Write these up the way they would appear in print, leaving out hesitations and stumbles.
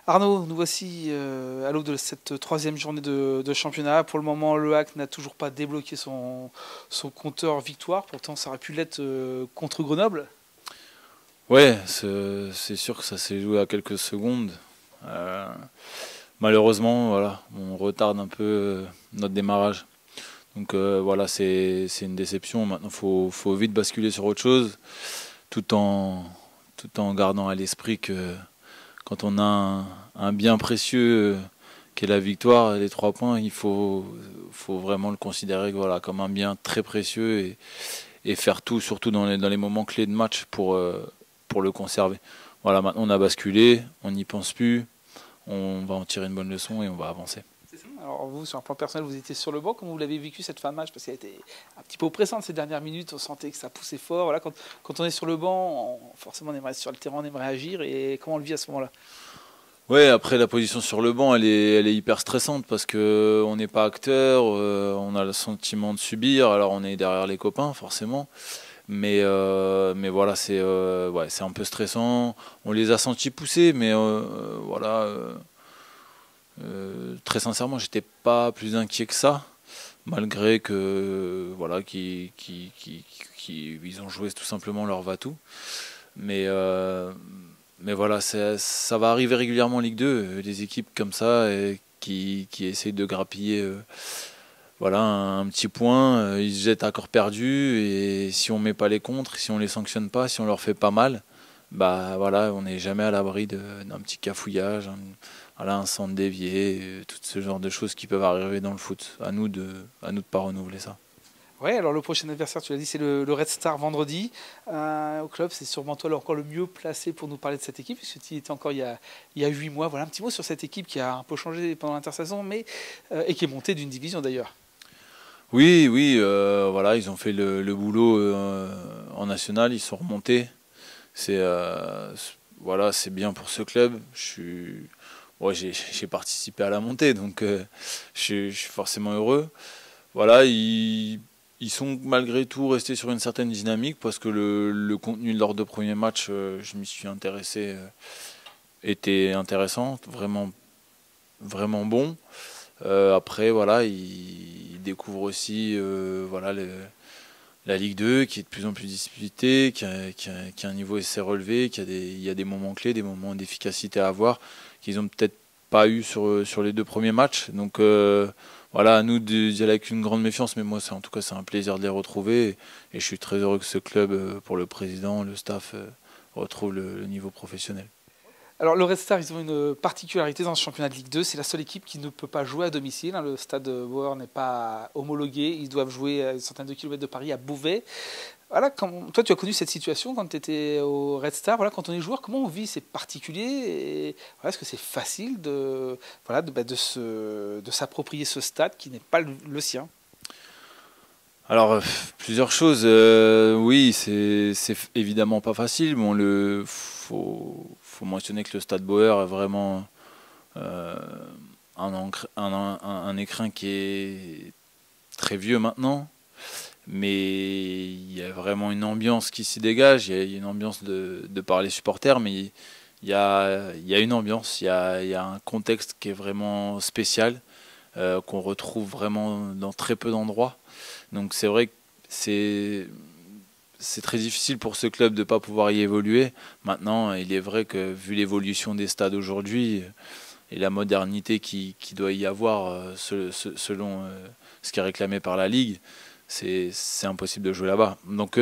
Arnaud, nous voici à l'aube de cette troisième journée de championnat. Pour le moment, le HAC n'a toujours pas débloqué son compteur victoire. Pourtant, ça aurait pu l'être contre Grenoble. Ouais, c'est sûr que ça s'est joué à quelques secondes. Euh, Malheureusement, voilà, on retarde un peu notre démarrage. Donc voilà, c'est une déception. Maintenant, faut vite basculer sur autre chose, tout en, tout en gardant à l'esprit que quand on a un bien précieux qu'est la victoire, les 3 points, faut vraiment le considérer voilà, comme un bien très précieux et faire tout, surtout dans les moments clés de match pour le conserver. Voilà, maintenant on a basculé, on n'y pense plus, on va en tirer une bonne leçon et on va avancer. Alors vous, sur un plan personnel, vous étiez sur le banc. Comment vous l'avez vécu cette fin de match? Parce qu'elle a été un petit peu oppressante ces dernières minutes. On sentait que ça poussait fort. Voilà, quand on est sur le banc, forcément on aimerait être sur le terrain, on aimerait agir. Et comment on le vit à ce moment-là? Ouais, après la position sur le banc, elle est hyper stressante parce que on n'est pas acteur, on a le sentiment de subir. Alors on est derrière les copains forcément, mais voilà, ouais, c'est un peu stressant. On les a sentis pousser, mais voilà, très sincèrement, j'étais pas plus inquiet que ça, malgré que voilà, ils ont joué tout simplement leur va-tout. Mais mais voilà, ça va arriver régulièrement en Ligue 2, des équipes comme ça qui essayent de grappiller voilà, un petit point, ils se jettent à corps perdu et si on met pas les contres, si on les sanctionne pas, si on leur fait pas mal, bah voilà, on n'est jamais à l'abri d'un petit cafouillage, voilà, un centre dévié, tout ce genre de choses qui peuvent arriver dans le foot. À nous de pas renouveler ça. Ouais, alors le prochain adversaire, tu l'as dit, c'est le Red Star vendredi. Au club, c'est sûrement toi encore le mieux placé pour nous parler de cette équipe, puisque tu y étais encore il y a 8 mois. Voilà un petit mot sur cette équipe qui a un peu changé pendant l'intersaison, mais et qui est montée d'une division d'ailleurs. Oui, oui, voilà, ils ont fait le boulot en national, ils sont remontés. Voilà, c'est bien pour ce club. Ouais, j'ai participé à la montée, donc je suis forcément heureux. Voilà, ils sont malgré tout restés sur une certaine dynamique parce que le contenu de leurs 2 premiers matchs, je m'y suis intéressé, était intéressant, vraiment, vraiment bon. Après, voilà, ils découvrent aussi voilà, la Ligue 2 qui est de plus en plus disputée, qui a un niveau assez relevé, il y a des moments clés, des moments d'efficacité à avoir qu'ils ont peut-être pas eu sur les 2 premiers matchs. Donc voilà, à nous d'y aller avec une grande méfiance, mais moi en tout cas c'est un plaisir de les retrouver et je suis très heureux que ce club, pour le président, le staff, retrouve le niveau professionnel. Alors le Red Star, ils ont une particularité dans ce championnat de Ligue 2, c'est la seule équipe qui ne peut pas jouer à domicile. Hein. Le stade Bauer n'est pas homologué, ils doivent jouer à une centaine de kilomètres de Paris, à Beauvais. Voilà, toi tu as connu cette situation quand tu étais au Red Star, voilà, quand on est joueur, comment on vit? C'est particulier et, voilà, est-ce que c'est facile voilà, de s'approprier ce stade qui n'est pas le sien? Alors, plusieurs choses. Oui, c'est évidemment pas facile. Bon, faut mentionner que le Stade Bauer est vraiment euh, un écrin qui est très vieux maintenant, mais il y a vraiment une ambiance qui s'y dégage. Il y a une ambiance de par les supporters, mais il y a une ambiance, il y a un contexte qui est vraiment spécial, qu'on retrouve vraiment dans très peu d'endroits. Donc c'est vrai que c'est c'est très difficile pour ce club de ne pas pouvoir y évoluer. Maintenant, il est vrai que vu l'évolution des stades aujourd'hui et la modernité qui doit y avoir selon ce qui est réclamé par la Ligue, c'est impossible de jouer là-bas. Donc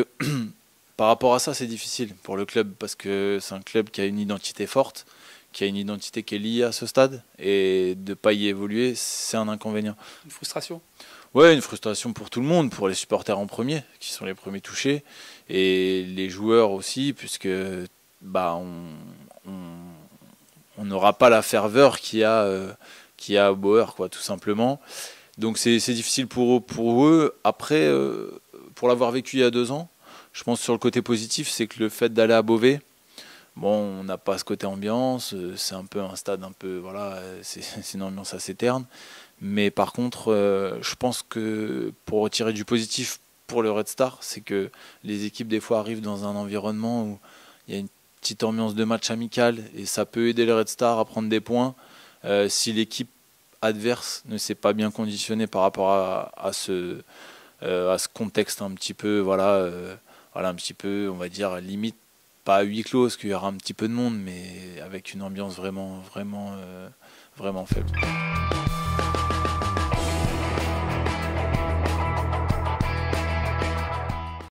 par rapport à ça, c'est difficile pour le club parce que c'est un club qui a une identité forte, qui a une identité qui est liée à ce stade et de ne pas y évoluer, c'est un inconvénient. Une frustration? Ouais, une frustration pour tout le monde, pour les supporters en premier, qui sont les premiers touchés, et les joueurs aussi, puisque bah on n'aura pas la ferveur qu'il y a à Bauer, quoi, tout simplement. Donc c'est difficile pour eux. Après, pour l'avoir vécu il y a 2 ans, je pense sur le côté positif, c'est que le fait d'aller à Beauvais, bon, on n'a pas ce côté ambiance, c'est un peu un stade un peu, voilà, c'est une ambiance assez terne. Mais par contre, je pense que pour retirer du positif pour le Red Star, c'est que les équipes des fois arrivent dans un environnement où il y a petite ambiance de match amical et ça peut aider les Red Stars à prendre des points si l'équipe adverse ne s'est pas bien conditionnée par rapport à ce contexte un petit peu, voilà, un petit peu, on va dire, limite, pas à huis clos, parce qu'il y aura un petit peu de monde, mais avec une ambiance vraiment faible.